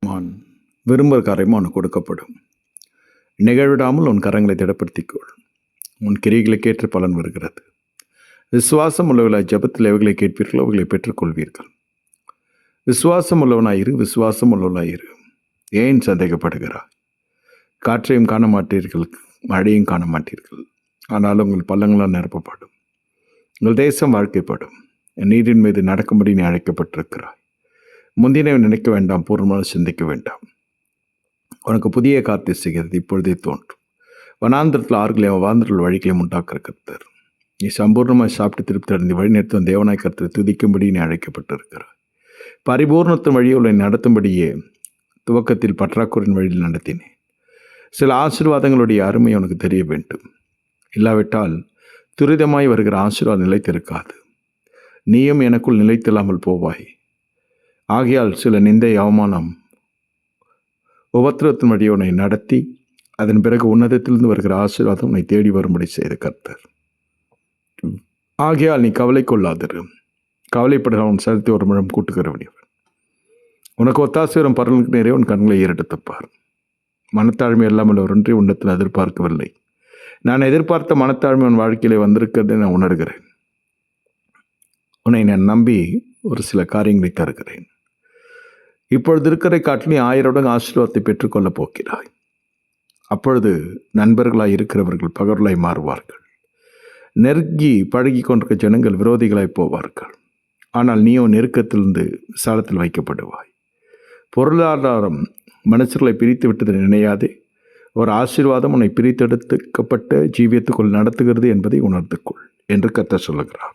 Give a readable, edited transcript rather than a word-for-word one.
மான் விரும்புகிற காரியமும் உனக்கு கொடுக்கப்படும். நிகழ்விடாமல் உன் கரங்களை திடப்படுத்திக்கொள். உன் கிரியைகளுக்கேற்ற பலன் வருகிறது. விசுவாசம் உள்ளவர்களாய் ஜெபத்தில் எவைகளை கேட்பீர்களோ அவைகளை பெற்றுக்கொள்வீர்கள். விசுவாசம் உள்ளவனாயிரு, விசுவாசம் உள்ளவனாயிரு. ஏன் சந்தேகப்படுகிறாய்? காற்றையும் காண மாட்டீர்கள், மழையும் காண மாட்டீர்கள், ஆனால் உங்கள் பள்ளங்களால் நிரப்பப்படும். உங்கள் தேசம் வாழ்க்கைப்படும். நீரின் மீது நடக்கும்படி நீ அழைக்கப்பட்டிருக்கிறாய். முந்தினவை நினைக்க வேண்டாம், பூர்வமாக சிந்திக்க வேண்டாம். உனக்கு புதிய காரியத்தை செய்கிறது இப்பொழுதே தோன்றும். வனாந்திரத்தில் ஆறுகளையும் வாந்திரத்தில் வழிகளையும் உண்டாக்குற கர்த்தர். நீ சம்பூர்ணமாக சாப்பிட்டு திருப்தி அடைந்து வழிநடத்தும் தேவனாய் கர்த்தரை துதிக்கும்படி நீ அழைக்கப்பட்டிருக்கிறாய். பரிபூர்ணத்தின் வழியை உன்னை நடத்தும்படியே துவக்கத்தில் பற்றாக்குறையின் வழியில் நடத்தினேன். சில ஆசீர்வாதங்களுடைய அருமை உனக்கு தெரிய வேண்டும். இல்லாவிட்டால் துரிதமாய் வருகிற ஆசீர்வாதம் நிலைத்திருக்காது. நீயும் எனக்குள் நிலைத்தில்லாமல் போவாய். ஆகையால் சில நிந்தை, அவமானம், உபத்திரத்தின் வழியை உன்னை நடத்தி அதன் பிறகு உன்னதத்திலிருந்து வருகிற ஆசீர்வாதம் உன்னை தேடி வரும்படி செய்த கர்த்தர். ஆகையால் நீ கவலை கொள்ளாதிரு. கவலைப்படுகிற அவன் செலுத்தி ஒரு முழம் கூட்டுகிறவனியவன். உனக்கு ஒத்தாசை வரும் பரலுக்கு நேரே உன் கண்களை ஏறெடுத்துப்பார். மனத்தாழ்மை இல்லாமல் ஒன்றே உன்னத்தில் எதிர்பார்க்கவில்லை. நான் எதிர்பார்த்த மனத்தாழ்மை உன் வாழ்க்கையிலே வந்திருக்கிறது நான் உணர்கிறேன். உன்னை நான் நம்பி ஒரு சில காரியங்களை தருகிறேன். இப்பொழுது இருக்கிற காட்டிலே 1000 ஆசீர்வாதத்தை பெற்றுக்கொள்ளப் போகிறாய். அப்பொழுது நண்பர்களாய் இருக்கிறவர்கள் பகர்களாய் மாறுவார்கள். நெருங்கி பழகி கொண்டிருக்க ஜனங்கள் விரோதிகளாய் போவார்கள். ஆனால் நீயோ நெருக்கத்திலிருந்து விசாலத்தில் வைக்கப்படுவாய். பொருளாதாரம் மனுஷர்களை பிரித்து விட்டதை நினையாதே. ஒரு ஆசீர்வாதம் உன்னை பிரித்தெடுக்கப்பட்ட ஜீவியத்துக்குள் நடத்துகிறது என்பதை உணர்ந்து கொள் என்று கர்த்தர் சொல்லுகிறார்.